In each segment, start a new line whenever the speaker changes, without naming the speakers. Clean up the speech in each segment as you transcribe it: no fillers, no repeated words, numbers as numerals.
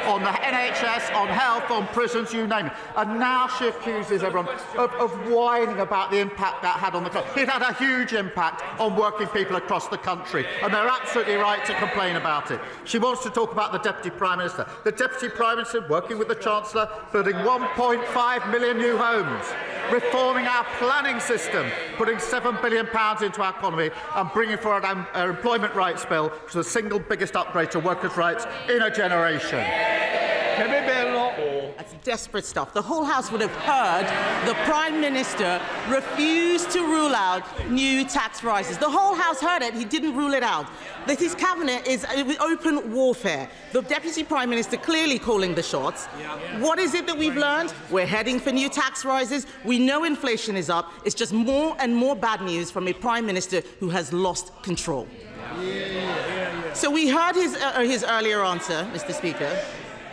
on the NHS, on health, on prisons, you name it. And now she accuses everyone of whining about the impact that had on the country. It had a huge impact on working people across the country, and they're absolutely right to complain about it. She wants to talk about the Deputy Prime Minister. The Deputy Prime Minister, working with the Chancellor, building 1.5 million new homes, reforming our planning system, putting £7 billion into our economy and bringing forward our employment rights bill, which is the single biggest upgrade to workers' rights in a generation.
That's desperate stuff. The whole House would have heard the Prime Minister refuse to rule out new tax rises. The whole House heard it. He didn't rule it out. That his cabinet is open warfare. The Deputy Prime Minister clearly calling the shots. What is it that we've learned? We're heading for new tax rises. We know inflation is up. It's just more and more bad news from a Prime Minister who has lost control. So we heard his earlier answer, Mr. Speaker.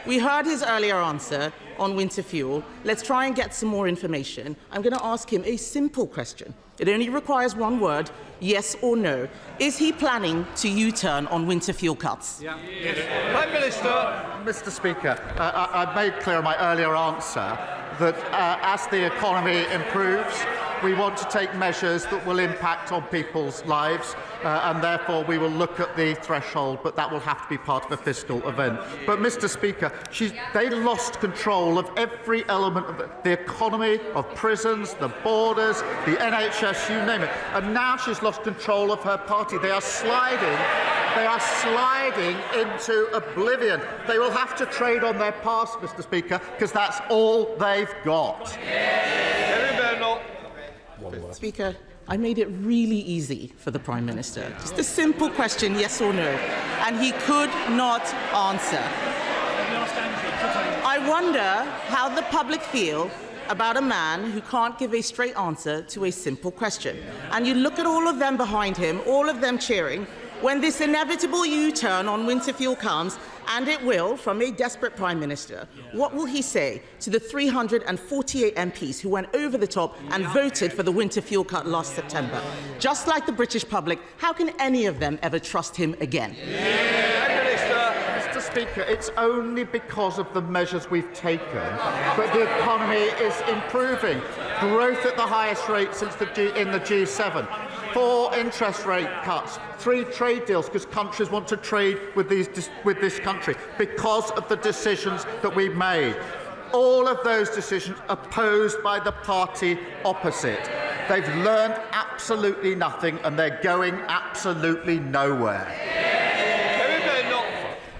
We heard his earlier answer on winter fuel. Let's try and get some more information. I'm going to ask him a simple question. It only requires one word, yes or no. Is he planning to U-turn on winter fuel cuts?
Yeah. Yes. Prime Minister. Mr. Speaker, I made clear in my earlier answer that as the economy improves, we want to take measures that will impact on people's lives, and therefore we will look at the threshold, but that will have to be part of a fiscal event. But, Mr. Speaker, they lost control of every element of the economy, of prisons, the borders, the NHS, you name it. And now she's lost control of her party. They are sliding into oblivion. They will have to trade on their past, Mr. Speaker, because that's all they've got.
Speaker, I made it really easy for the Prime Minister. Just a simple question, yes or no. And he could not answer. I wonder how the public feel about a man who can't give a straight answer to a simple question. And you look at all of them behind him, all of them cheering, when this inevitable U-turn on winter fuel comes, and it will, from a desperate Prime Minister, what will he say to the 348 MPs who went over the top and voted for the winter fuel cut last September? Just like the British public, how can any of them ever trust him again?
Mr. Speaker, it's only because of the measures we've taken that the economy is improving. Growth at the highest rate since in the G7. 4 interest rate cuts, 3 trade deals because countries want to trade with this country because of the decisions that we've made. All of those decisions opposed by the party opposite. They've learned absolutely nothing and they're going absolutely nowhere.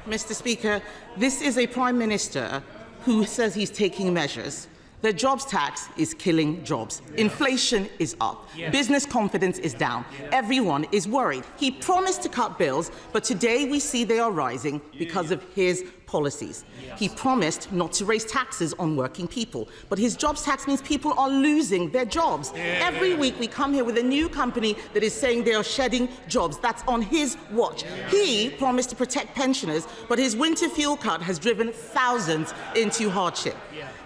Mr. Speaker, this is a Prime Minister who says he's taking measures. The jobs tax is killing jobs. Inflation is up. Business confidence is down. Everyone is worried. He promised to cut bills, but today we see they are rising because of his policies. He promised not to raise taxes on working people, but his jobs tax means people are losing their jobs. Every week we come here with a new company that is saying they are shedding jobs. That's on his watch. He promised to protect pensioners, but his winter fuel cut has driven thousands into hardship.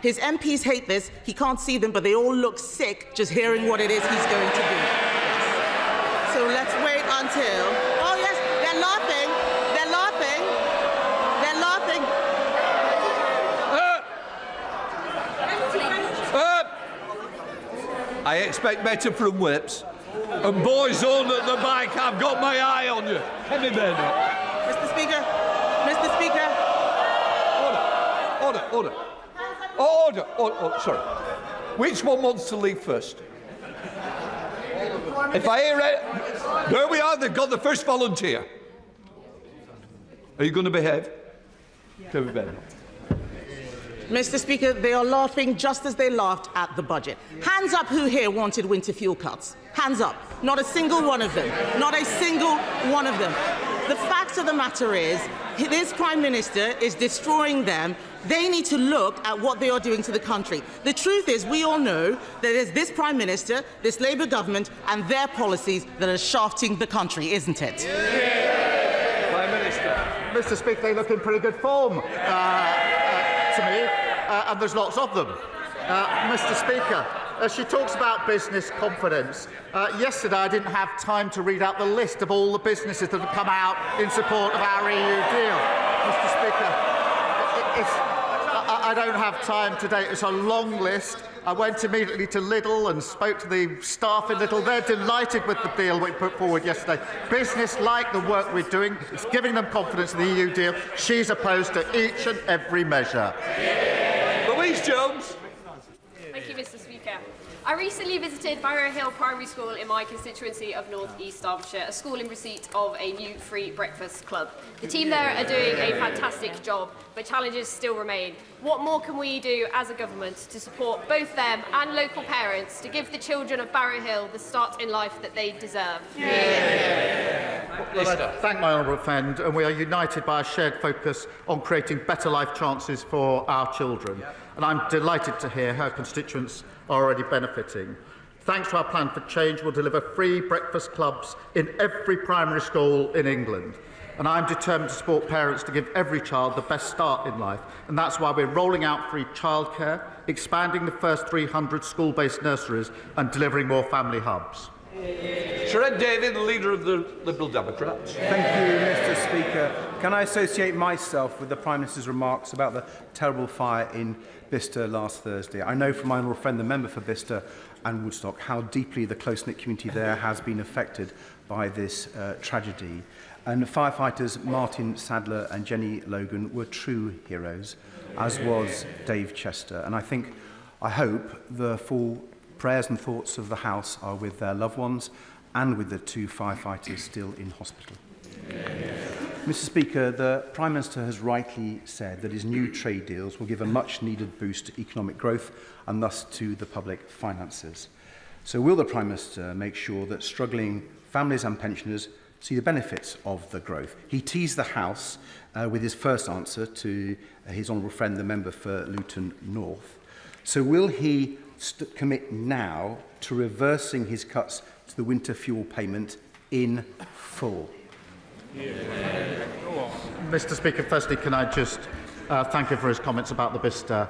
His MPs hate this. He can't see them, but they all look sick just hearing what it is he's going to do. Yes. So let's wait until... Oh, yes, they're laughing. They're laughing. They're laughing.
I expect better from whips. And boys on at the back, I've got my eye on you. Let me bear that.
Mr. Speaker. Mr. Speaker.
Order. Order, sorry. Which one wants to leave first? If I hear it... There we are, they've got the first volunteer. Are you going to behave? Can we better?
Mr. Speaker, they are laughing just as they laughed at the budget. Hands up who here wanted winter fuel cuts. Hands up. Not a single one of them. Not a single one of them. The fact of the matter is, this Prime Minister is destroying them. They need to look at what they are doing to the country. The truth is, we all know that there's this Prime Minister, this Labour government, and their policies that are shafting the country, isn't it?
Prime Minister. Mr. Speaker, they look in pretty good form to me, and there's lots of them. Mr. Speaker, she talks about business confidence. Yesterday, I didn't have time to read out the list of all the businesses that have come out in support of our EU deal. Mr. Speaker, I don't have time today. It's a long list. I went immediately to Lidl and spoke to the staff in Lidl. They're delighted with the deal we put forward yesterday. Business like the work we're doing. It's giving them confidence in the EU deal. She's opposed to each and every measure.
Louise Jones.
Thank you, Mr. Speaker. I recently visited Barrow Hill Primary School in my constituency of North East Derbyshire, a school in receipt of a new free breakfast club. The team there are doing a fantastic job, but challenges still remain. What more can we do as a government to support both them and local parents to give the children of Barrow Hill the start in life that they deserve?
Well, I thank my honourable friend, and we are united by a shared focus on creating better life chances for our children. And I'm delighted to hear her constituents are already benefiting. Thanks to our plan for change, we'll deliver free breakfast clubs in every primary school in England. And I'm determined to support parents to give every child the best start in life. And that's why we're rolling out free childcare, expanding the first 300 school-based nurseries and delivering more family hubs.
Sir Ed Davey, the leader of the Liberal Democrats.
Thank you, Mr. Speaker. Can I associate myself with the Prime Minister's remarks about the terrible fire in Bicester last Thursday? I know from my honourable friend, the member for Bicester and Woodstock, how deeply the close-knit community there has been affected by this tragedy. And firefighters Martin Sadler and Jenny Logan were true heroes, as was Dave Chester. And I hope the full prayers and thoughts of the House are with their loved ones and with the two firefighters still in hospital. Mr. Speaker, the Prime Minister has rightly said that his new trade deals will give a much-needed boost to economic growth and thus to the public finances. So will the Prime Minister make sure that struggling families and pensioners see the benefits of the growth? He teased the House with his first answer to his honourable friend, the member for Luton North. So will he commit now to reversing his cuts to the winter fuel payment in full?
Mr. Speaker, firstly, can I just thank him for his comments about the Bicester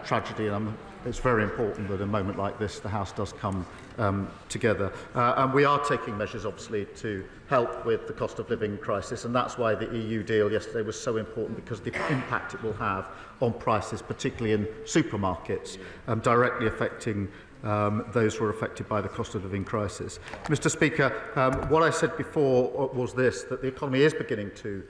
tragedy. And it's very important that in a moment like this, the House does come together. And we are taking measures, obviously, to help with the cost of living crisis. And that's why the EU deal yesterday was so important, because the impact it will have on prices, particularly in supermarkets, directly affecting those who are affected by the cost of living crisis. Mr. Speaker, what I said before was this, that the economy is beginning to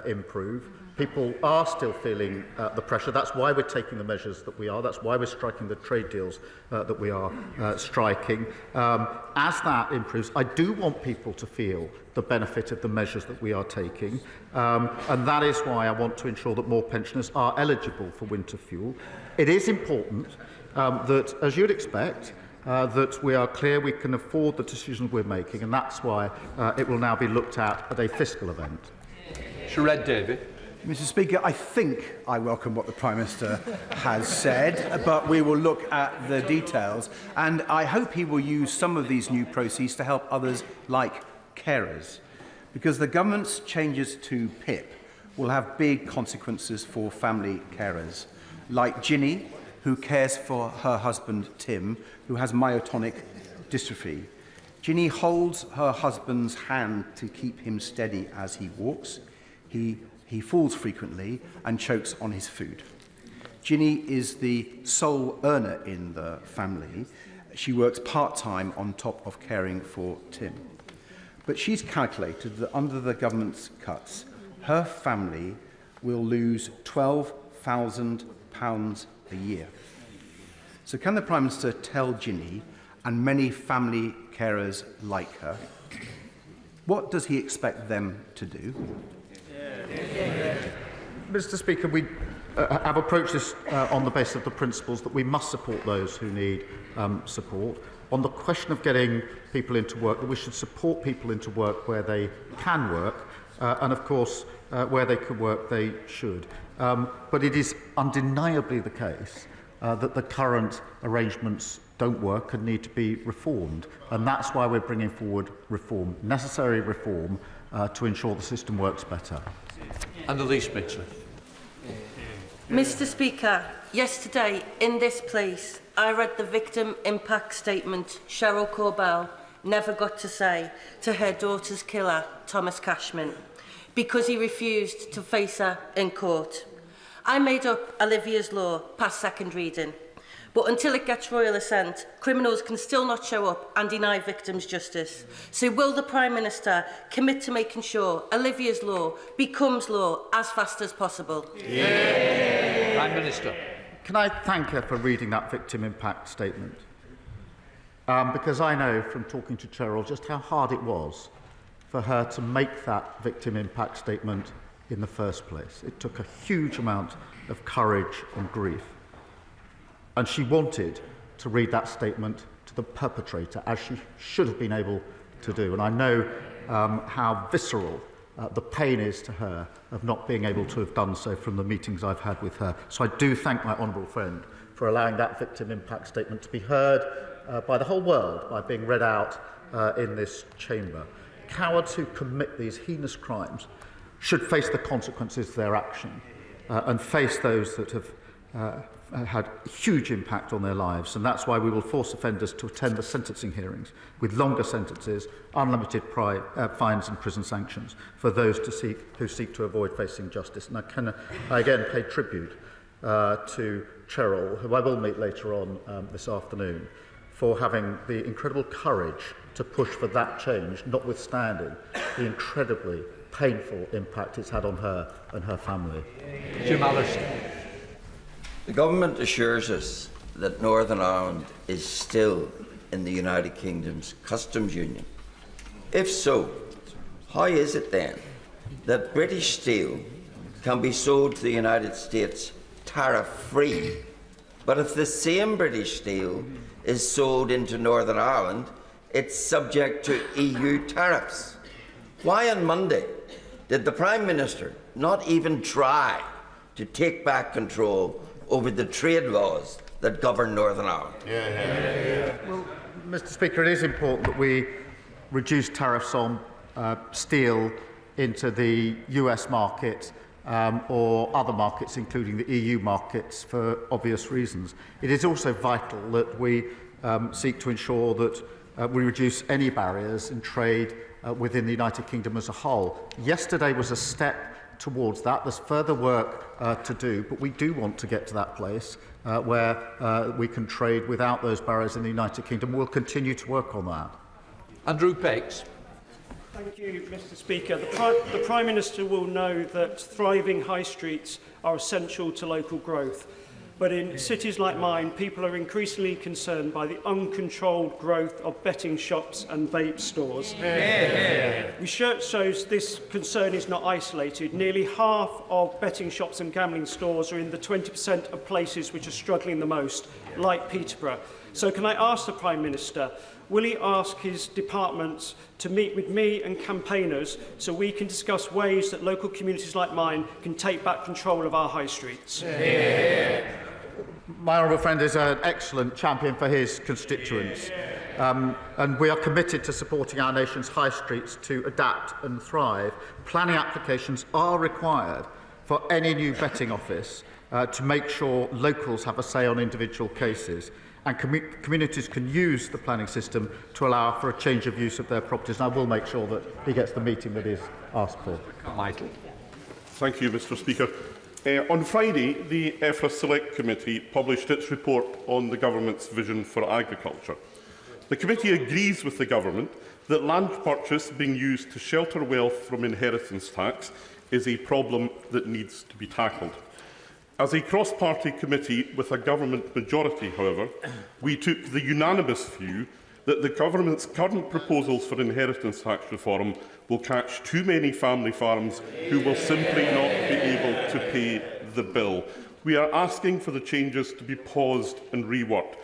improve. People are still feeling the pressure. That's why we're taking the measures that we are. That's why we're striking the trade deals that we are striking. As that improves, I do want people to feel the benefit of the measures that we are taking. And that is why I want to ensure that more pensioners are eligible for winter fuel. It is important that, as you'd expect, that we are clear we can afford the decisions we're making, and that's why it will now be looked at a fiscal event.
Sir Ed Davey.
Mr. Speaker, I think I welcome what the Prime Minister has said, but we will look at the details, and I hope he will use some of these new proceeds to help others like carers, because the government's changes to PIP will have big consequences for family carers, like Ginny, who cares for her husband Tim, who has myotonic dystrophy. Ginny holds her husband's hand to keep him steady as he walks. He falls frequently and chokes on his food. Ginny is the sole earner in the family. She works part-time on top of caring for Tim. But she's calculated that under the government's cuts, her family will lose £12,000 a year. So can the Prime Minister tell Ginny and many family carers like her, what does he expect them to do?
Mr. Speaker, we have approached this on the basis of the principles that we must support those who need support. On the question of getting people into work, that we should support people into work where they can work, and of course, where they can work, they should. But it is undeniably the case that the current arrangements don't work and need to be reformed. And that's why we're bringing forward reform, necessary reform, to ensure the system works better.
And Elise Mitchell.
Mr. Speaker, yesterday in this place, I read the victim impact statement Cheryl Corbell never got to say to her daughter's killer, Thomas Cashman, because he refused to face her in court. I made up Olivia's Law past second reading. But until it gets royal assent, criminals can still not show up and deny victims justice. So will the Prime Minister commit to making sure Olivia's Law becomes law as fast as possible?
Yeah. Prime Minister.
Can I thank her for reading that victim impact statement? Because I know from talking to Cheryl just how hard it was for her to make that victim impact statement in the first place. It took a huge amount of courage and grief. And she wanted to read that statement to the perpetrator, as she should have been able to do. And I know how visceral the pain is to her of not being able to have done so from the meetings I've had with her. So I do thank my honourable friend for allowing that victim impact statement to be heard by the whole world, by being read out in this chamber. Cowards who commit these heinous crimes should face the consequences of their action and face those that have had a huge impact on their lives, and that's why we will force offenders to attend the sentencing hearings with longer sentences, unlimited fines and prison sanctions for those who seek to avoid facing justice. And I again pay tribute to Cheryl, who I will meet later on this afternoon, for having the incredible courage to push for that change, notwithstanding the incredibly painful impact it's had on her and her family.
Jim Allister.
The Government assures us that Northern Ireland is still in the United Kingdom's customs union. If so, how is it then that British steel can be sold to the United States tariff-free, but if the same British steel is sold into Northern Ireland, it's subject to EU tariffs? Why on Monday did the Prime Minister not even try to take back control over the trade laws that govern Northern Ireland?
Well, Mr. Speaker, it is important that we reduce tariffs on steel into the US market or other markets, including the EU markets, for obvious reasons. It is also vital that we seek to ensure that we reduce any barriers in trade within the United Kingdom as a whole. Yesterday was a step towards that. There's further work to do, but we do want to get to that place where we can trade without those barriers in the United Kingdom. We'll continue to work on that.
Andrew Pex.
Thank you, Mr. Speaker. The Prime Minister will know that thriving high streets are essential to local growth. But in cities like mine, people are increasingly concerned by the uncontrolled growth of betting shops and vape stores. Research shows this concern is not isolated. Nearly half of betting shops and gambling stores are in the 20% of places which are struggling the most, like Peterborough. So can I ask the Prime Minister, will he ask his departments to meet with me and campaigners so we can discuss ways that local communities like mine can take back control of our high streets?
My honourable friend is an excellent champion for his constituents, and we are committed to supporting our nation's high streets to adapt and thrive. Planning applications are required for any new betting office to make sure locals have a say on individual cases, and communities can use the planning system to allow for a change of use of their properties. And I will make sure that he gets the meeting that is asked for.
Michael.
Thank you, Mr. Speaker. On Friday, the EFRA Select Committee published its report on the Government's vision for agriculture. The committee agrees with the Government that land purchase being used to shelter wealth from inheritance tax is a problem that needs to be tackled. As a cross-party committee with a Government majority, however, we took the unanimous view that the Government's current proposals for inheritance tax reform will catch too many family farms who will simply not be able to pay the bill. We are asking for the changes to be paused and reworked.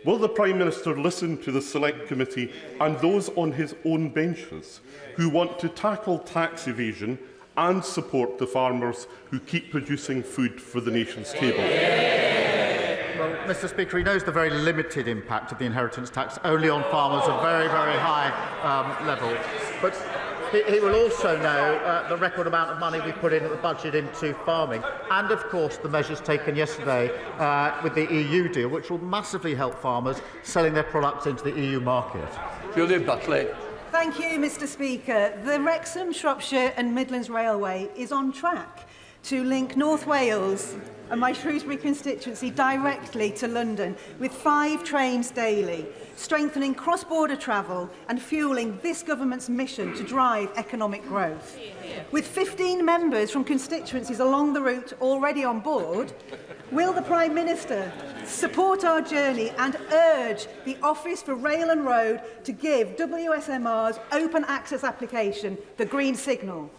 Will the Prime Minister listen to the Select Committee and those on his own benches who want to tackle tax evasion and support the farmers who keep producing food for the nation's table?
Well, Mr. Speaker, he knows the very limited impact of the inheritance tax only on farmers of very, very high level. But he will also know the record amount of money we put in at the budget into farming, and of course the measures taken yesterday with the EU deal, which will massively help farmers selling their products into the EU market.
Julia Butley.
Thank you, Mr. Speaker. The Wrexham, Shropshire and Midlands Railway is on track. to link North Wales and my Shrewsbury constituency directly to London with 5 trains daily, strengthening cross-border travel and fuelling this government's mission to drive economic growth. With 15 members from constituencies along the route already on board, will the Prime Minister support our journey and urge the Office for Rail and Road to give WSMR's open access application the green signal?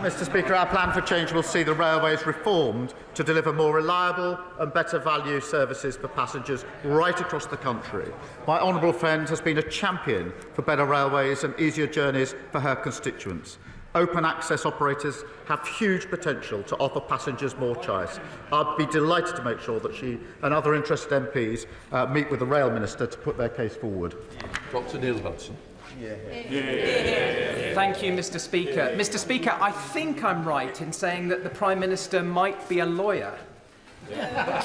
Mr. Speaker, our plan for change will see the railways reformed to deliver more reliable and better value services for passengers right across the country. My honourable friend has been a champion for better railways and easier journeys for her constituents. Open access operators have huge potential to offer passengers more choice. I'd be delighted to make sure that she and other interested MPs meet with the Rail Minister to put their case forward.
Dr. Neil Hudson.
Thank you, Mr. Speaker. Mr. Speaker, I think I'm right in saying that the Prime Minister might be a lawyer,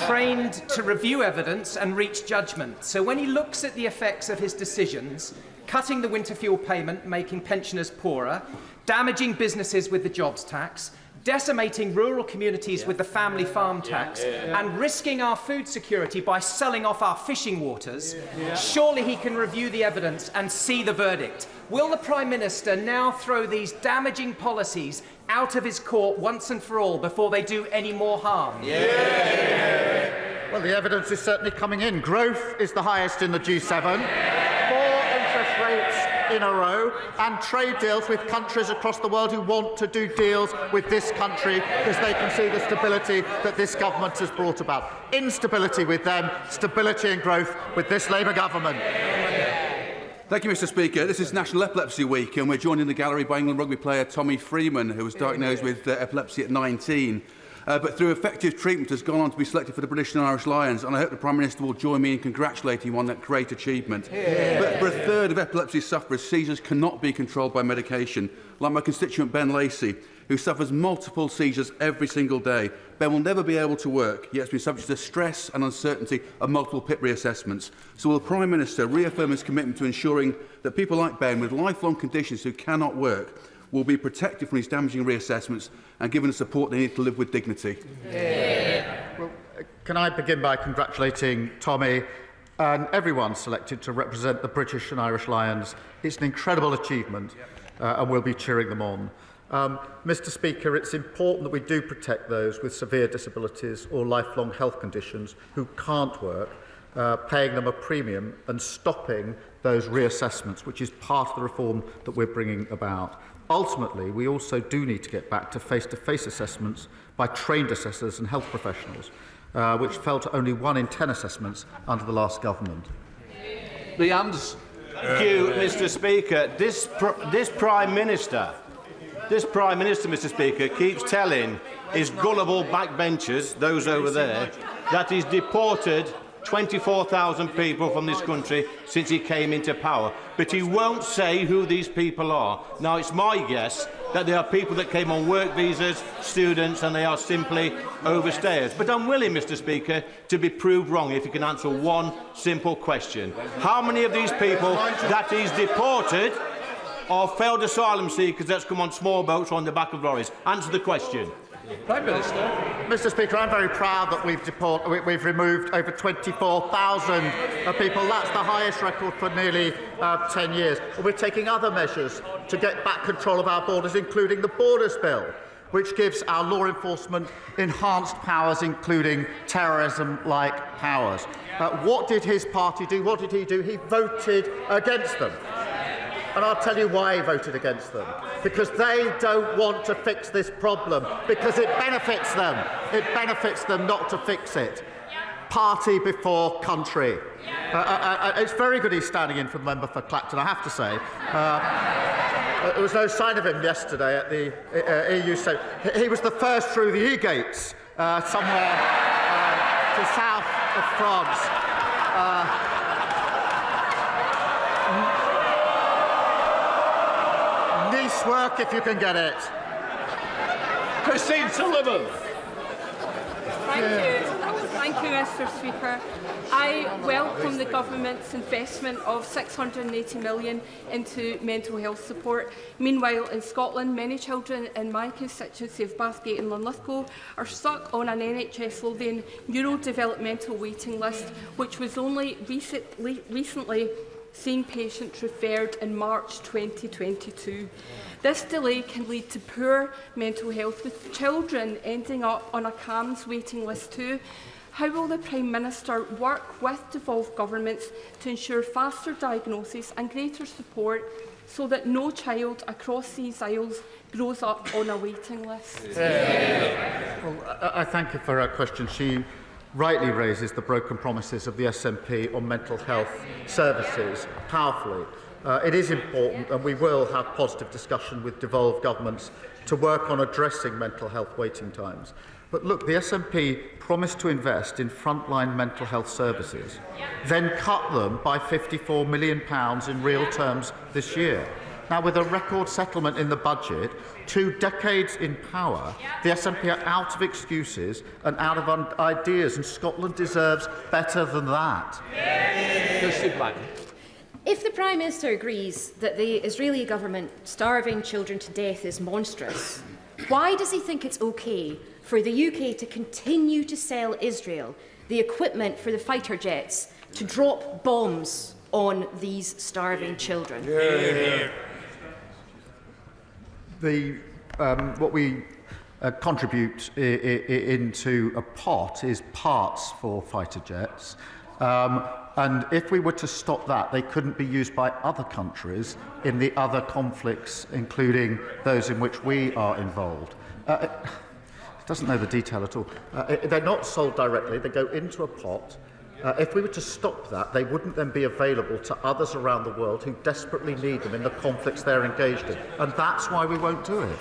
trained to review evidence and reach judgment. So when he looks at the effects of his decisions, cutting the winter fuel payment, making pensioners poorer, damaging businesses with the jobs tax, decimating rural communities with the family farm tax, and risking our food security by selling off our fishing waters, surely he can review the evidence and see the verdict. Will the Prime Minister now throw these damaging policies out of his court once and for all before they do any more harm?
Well, the evidence is certainly coming in. Growth is the highest in the G7. 4 interest rates in a row, and trade deals with countries across the world who want to do deals with this country because they can see the stability that this government has brought about. Instability with them, stability and growth with this Labour government.
Thank you, Mr. Speaker. This is National Epilepsy Week, and we're joined in the gallery by England rugby player Tommy Freeman, who was diagnosed with epilepsy at 19. But through effective treatment has gone on to be selected for the British and Irish Lions, and I hope the Prime Minister will join me in congratulating him on that great achievement. But for a third of epilepsy sufferers, seizures cannot be controlled by medication, like my constituent Ben Lacey, who suffers multiple seizures every single day. Ben will never be able to work, yet has been subject to the stress and uncertainty of multiple PIP reassessments. So will the Prime Minister reaffirm his commitment to ensuring that people like Ben with lifelong conditions who cannot work will be protected from these damaging reassessments and given the support they need to live with dignity?
Well, can I begin by congratulating Tommy and everyone selected to represent the British and Irish Lions. It's an incredible achievement, and we'll be cheering them on. Mr. Speaker, it's important that we do protect those with severe disabilities or lifelong health conditions who can't work, paying them a premium and stopping those reassessments, which is part of the reform that we're bringing about. Ultimately, we also do need to get back to face-to-face assessments by trained assessors and health professionals, which fell to only 1 in 10 assessments under the last government.
The Ands.
Thank you, Mr. Speaker. This Prime Minister, Mr. Speaker, keeps telling his gullible backbenchers, those over there, that he's deported 24,000 people from this country since he came into power. But he won't say who these people are. Now, it's my guess that they are people that came on work visas, students, and they are simply overstayers. But I'm willing, Mr. Speaker, to be proved wrong if you can answer one simple question. How many of these people that he's deported are failed asylum seekers that's come on small boats or on the back of lorries? Answer the question.
Prime Minister.
Mr. Speaker, I'm very proud that we've removed over 24,000 people. That's the highest record for nearly 10 years. We're taking other measures to get back control of our borders, including the Borders Bill, which gives our law enforcement enhanced powers, including terrorism-like powers. What did his party do? What did he do? He voted against them. And I'll tell you why he voted against them. Because they don't want to fix this problem. Because it benefits them. It benefits them not to fix it. Party before country. It's very good he's standing in for the member for Clacton, I have to say. There was no sign of him yesterday at the EU. So he was the first through the E-gates somewhere to south of France. Nice work if you can get it.
Christine Sullivan.
Thank you.
Thank you, Mr Speaker. I welcome the Government's investment of £680 million into mental health support. Meanwhile, in Scotland, many children in my constituency of Bathgate and Linlithgow are stuck on an NHS Lothian neurodevelopmental waiting list, which was only recently seeing patients referred in March 2022. This delay can lead to poor mental health, with children ending up on a CAMHS waiting list too. How will the Prime Minister work with devolved governments to ensure faster diagnosis and greater support so that no child across these aisles grows up on a waiting list?
Well, I thank you for her question. She rightly raises the broken promises of the SNP on mental health services powerfully. It is important, and we will have positive discussion with devolved governments to work on addressing mental health waiting times. But look, the SNP promised to invest in frontline mental health services, then cut them by £54 million in real terms this year. Now, with a record settlement in the budget, 2 decades in power, the SNP are out of excuses and out of ideas, and Scotland deserves better than that.
If the Prime Minister agrees that the Israeli government starving children to death is monstrous, why does he think it's okay for the UK to continue to sell Israel the equipment for the fighter jets to drop bombs on these starving children?
What we contribute into a pot is parts for fighter jets. And if we were to stop that, they couldn't be used by other countries in the other conflicts, including those in which we are involved. It doesn't know the detail at all. They're not sold directly. They go into a pot. If we were to stop that, they wouldn't then be available to others around the world who desperately need them in the conflicts they're engaged in. And that's why we won't do it.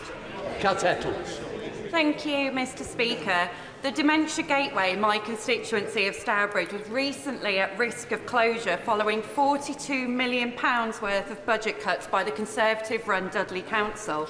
Cat Ettles. Thank you, Mr Speaker. The Dementia Gateway in my constituency of Stourbridge was recently at risk of closure following £42 million worth of budget cuts by the Conservative-run Dudley Council.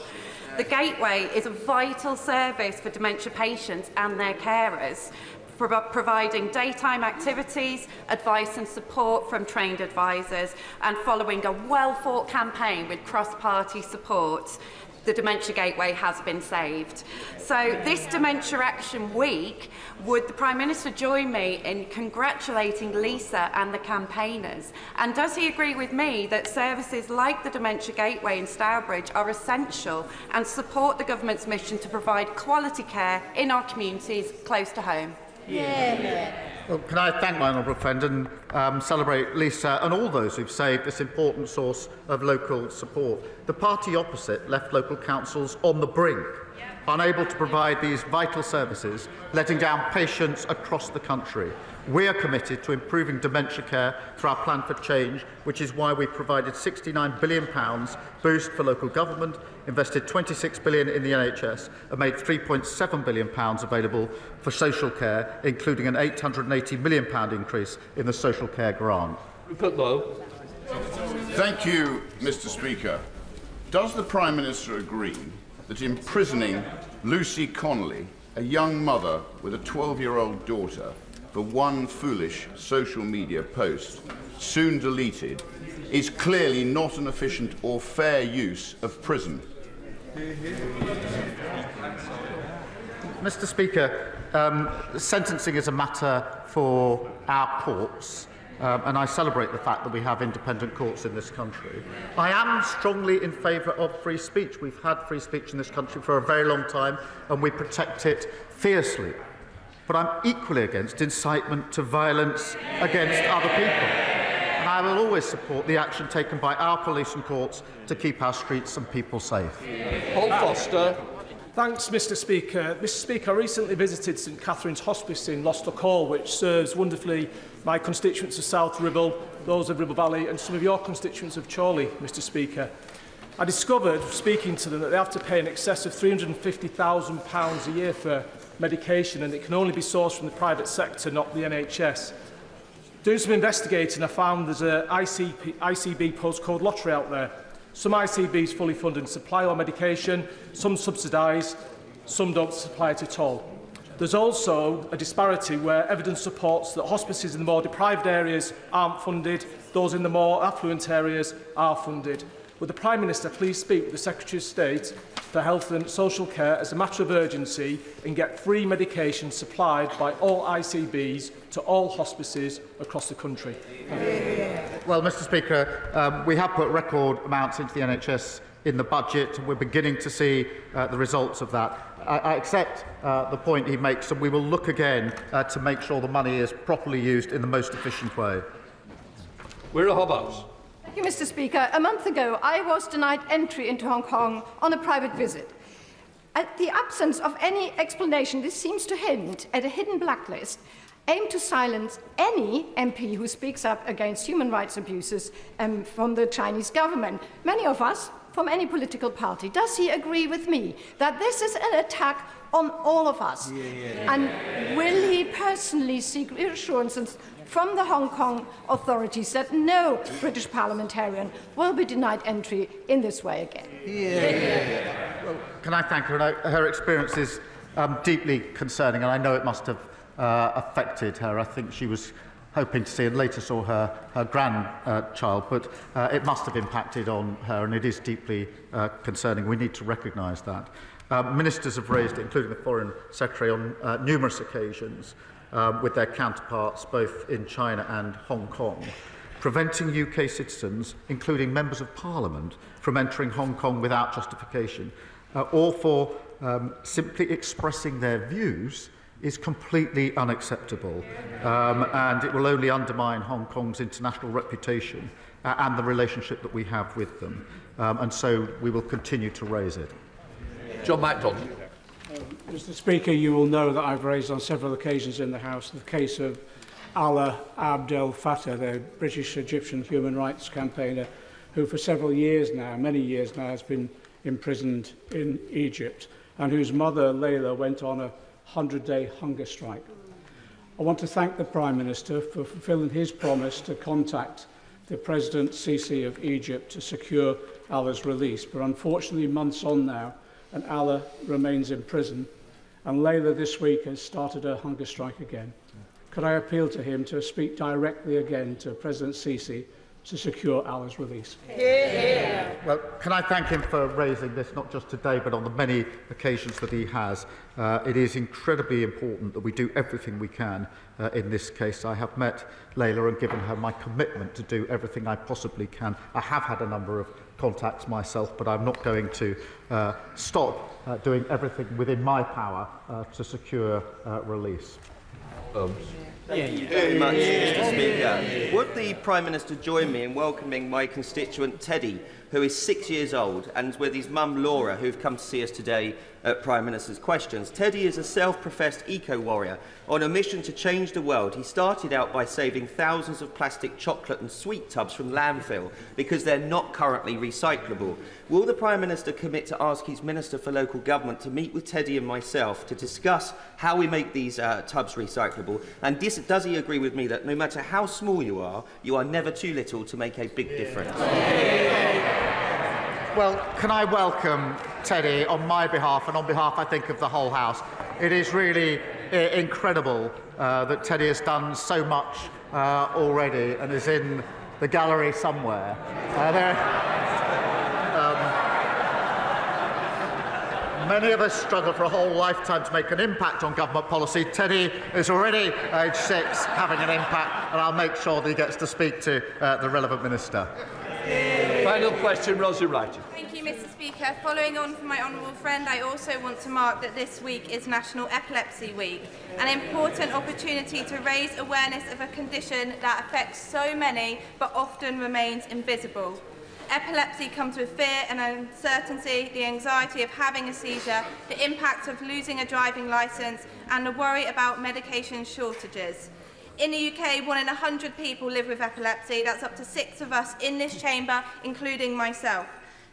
The Gateway is a vital service for dementia patients and their carers, providing daytime activities, advice and support from trained advisors, and following a well-fought campaign with cross-party support, the Dementia Gateway has been saved. So this Dementia Action Week, would the Prime Minister join me in congratulating Lisa and the campaigners? And does he agree with me that services like the Dementia Gateway in Stourbridge are essential and support the government's mission to provide quality care in our communities close to home?
Well, can I thank my honourable friend and celebrate Lisa and all those who've saved this important source of local support. The party opposite left local councils on the brink, unable to provide these vital services, letting down patients across the country. We are committed to improving dementia care through our Plan for Change, which is why we provided £69 billion boost for local government, invested £26 billion in the NHS, and made £3.7 billion available for social care, including an £880 million increase in the social care grant.
Rupert Lowe.
Thank you, Mr Speaker. Does the Prime Minister agree that imprisoning Lucy Connolly, a young mother with a 12-year-old daughter, for one foolish social media post, soon deleted, is clearly not an efficient or fair use of prison?
Mr Speaker, sentencing is a matter for our courts, and I celebrate the fact that we have independent courts in this country. I am strongly in favour of free speech. We've had free speech in this country for a very long time, and we protect it fiercely. But I'm equally against incitement to violence against other people. And I will always support the action taken by our police and courts to keep our streets and people safe.
Paul Foster.
Thanks, Mr Speaker. Mr Speaker, I recently visited St Catherine's Hospice in Lostock Hall, which serves wonderfully my constituents of South Ribble, those of Ribble Valley and some of your constituents of Chorley, Mr Speaker. I discovered, speaking to them, that they have to pay in excess of £350,000 a year for medication, and it can only be sourced from the private sector, not the NHS. Doing some investigating, I found there's an ICB postcode lottery out there. Some ICBs fully fund and supply our medication, some subsidise, some don't supply it at all. There's also a disparity where evidence supports that hospices in the more deprived areas aren't funded, those in the more affluent areas are funded. Would the Prime Minister please speak with the Secretary of State for Health and Social Care as a matter of urgency and get free medication supplied by all ICBs to all hospices across the country?
Well, Mr Speaker, we have put record amounts into the NHS in the budget. We're beginning to see the results of that. I accept the point he makes, and we will look again to make sure the money is properly used in the most efficient way.
We're a Hobhouse.
Thank you, Mr Speaker. A month ago, I was denied entry into Hong Kong on a private visit. At the absence of any explanation, this seems to hint at a hidden blacklist aimed to silence any MP who speaks up against human rights abuses from the Chinese government. Many of us from any political party. Does he agree with me that this is an attack on all of us? And will he personally seek reassurances from the Hong Kong authorities that no British parliamentarian will be denied entry in this way again?
Well, can I thank her? Her experience is deeply concerning, and I know it must have affected her. I think she was hoping to see and later saw her grandchild, but it must have impacted on her, and it is deeply concerning. We need to recognise that. Ministers have raised it, including the Foreign Secretary, on numerous occasions with their counterparts both in China and Hong Kong, preventing UK citizens, including members of Parliament, from entering Hong Kong without justification, or for simply expressing their views, is completely unacceptable, and it will only undermine Hong Kong's international reputation and the relationship that we have with them. And so we will continue to raise it.
John MacDonald.
Mr Speaker, you will know that I've raised on several occasions in the House the case of Alaa Abd El Fattah, the British-Egyptian human rights campaigner, who for several years now, many years now, has been imprisoned in Egypt, and whose mother, Layla, went on a 100-day hunger strike. I want to thank the Prime Minister for fulfilling his promise to contact the President Sisi of Egypt to secure Alaa's release, but unfortunately months on now, and Alaa remains in prison, and Layla this week has started her hunger strike again. Could I appeal to him to speak directly again to President Sisi to secure Alaa's release?
Well, can I thank him for raising this, not just today, but on the many occasions that he has. It is incredibly important that we do everything we can in this case. I have met Layla and given her my commitment to do everything I possibly can. I have had a number of contacts myself, but I'm not going to stop doing everything within my power to secure release.
Thank you very much, Mr Speaker. Would the Prime Minister join me in welcoming my constituent Teddy, who is 6 years old, and with his mum Laura, who've come to see us today at Prime Minister's Questions. Teddy is a self-professed eco-warrior on a mission to change the world. He started out by saving thousands of plastic chocolate and sweet tubs from landfill because they're not currently recyclable. Will the Prime Minister commit to ask his Minister for Local Government to meet with Teddy and myself to discuss how we make these tubs recyclable? And does he agree with me that no matter how small you are never too little to make a big difference?
Well, can I welcome Teddy on my behalf and on behalf, I think, of the whole House. It is really incredible that Teddy has done so much already and is in the gallery somewhere. Many of us struggle for a whole lifetime to make an impact on government policy. Teddy is already age 6 having an impact, and I'll make sure that he gets to speak to the relevant minister.
Final question, Rosie Wright.
Thank you, Mr Speaker. Following on from my honourable friend, I also want to mark that this week is National Epilepsy Week, an important opportunity to raise awareness of a condition that affects so many but often remains invisible. Epilepsy comes with fear and uncertainty, the anxiety of having a seizure, the impact of losing a driving licence, and the worry about medication shortages. In the UK, 1 in 100 people live with epilepsy. That's up to 6 of us in this chamber, including myself.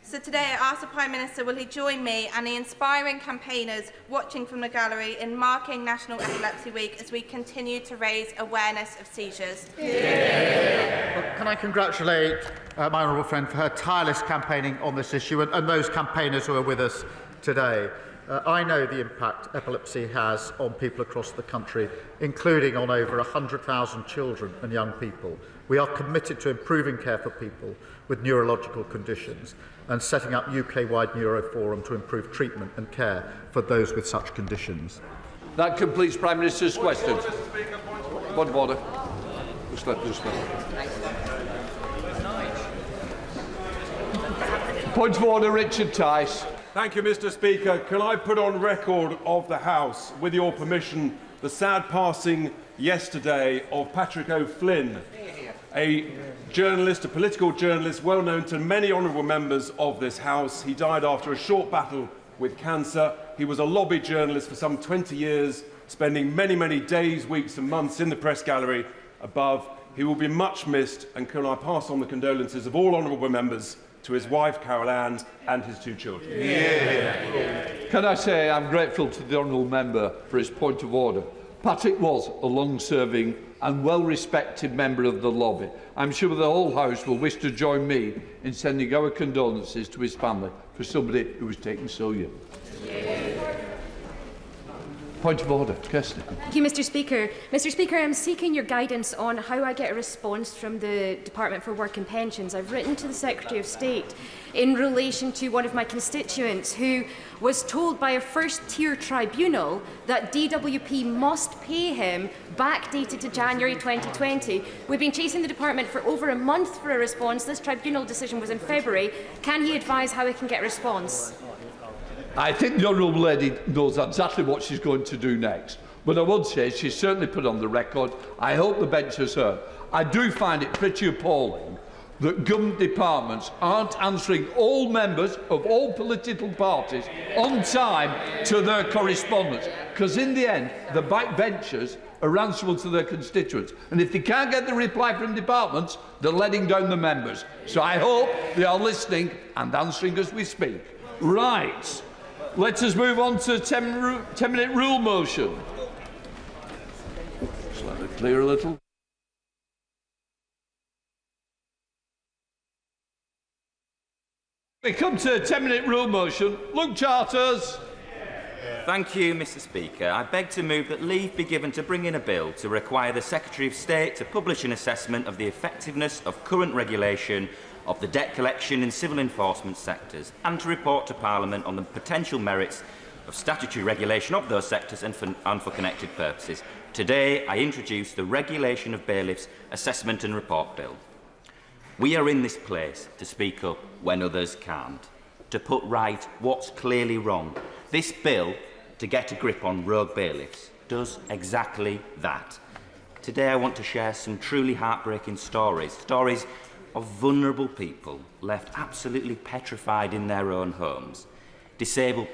So today I ask the Prime Minister, will he join me and the inspiring campaigners watching from the gallery in marking National Epilepsy Week as we continue to raise awareness of seizures?
Well, can I congratulate my honourable friend for her tireless campaigning on this issue and those campaigners who are with us today. I know the impact epilepsy has on people across the country, including on over 100,000 children and young people. We are committed to improving care for people with neurological conditions and setting up UK-wide Neuroforum to improve treatment and care for those with such conditions.
That completes Prime Minister's questions. Point of order. Point of order, Richard Tice.
Thank you, Mr. Speaker. Can I put on record of the House, with your permission, the sad passing yesterday of Patrick O'Flynn, a journalist, a political journalist, well known to many honourable members of this House. He died after a short battle with cancer. He was a lobby journalist for some 20 years, spending many, many days, weeks and months in the press gallery above. He will be much missed, and can I pass on the condolences of all honourable members to his wife, Carol Ann, and his 2 children.
Can I say I'm grateful to the honourable member for his point of order. Patrick was a long-serving and well-respected member of the lobby. I'm sure the whole House will wish to join me in sending our condolences to his family for somebody who was taken so young. Point of order, Kirsty.
Thank you, Mr. Speaker. Mr. Speaker, I'm seeking your guidance on how I get a response from the Department for Work and Pensions. I've written to the Secretary of State in relation to one of my constituents who was told by a first-tier tribunal that DWP must pay him, backdated to January 2020. We've been chasing the department for over a month for a response. This tribunal decision was in February. Can he advise how I can get a response?
I think the honourable lady knows exactly what she's going to do next. But I would say she's certainly put on the record. I hope the bench has heard. I do find it pretty appalling that government departments aren't answering all members of all political parties on time to their correspondence. Because in the end, the backbenchers are answerable to their constituents. And if they can't get the reply from departments, they're letting down the members. So I hope they are listening and answering as we speak. Right. Let us move on to 10-minute rule motion. Just let it clear a little. We come to 10-minute rule motion. Luke Charters.
Thank you, Mr. Speaker. I beg to move that leave be given to bring in a bill to require the Secretary of State to publish an assessment of the effectiveness of current regulation of the debt collection in civil enforcement sectors, and to report to Parliament on the potential merits of statutory regulation of those sectors and for connected purposes. Today, I introduce the Regulation of Bailiffs Assessment and Report Bill. We are in this place to speak up when others can't, to put right what's clearly wrong. This bill, to get a grip on rogue bailiffs, does exactly that. Today, I want to share some truly heartbreaking stories of vulnerable people left absolutely petrified in their own homes, disabled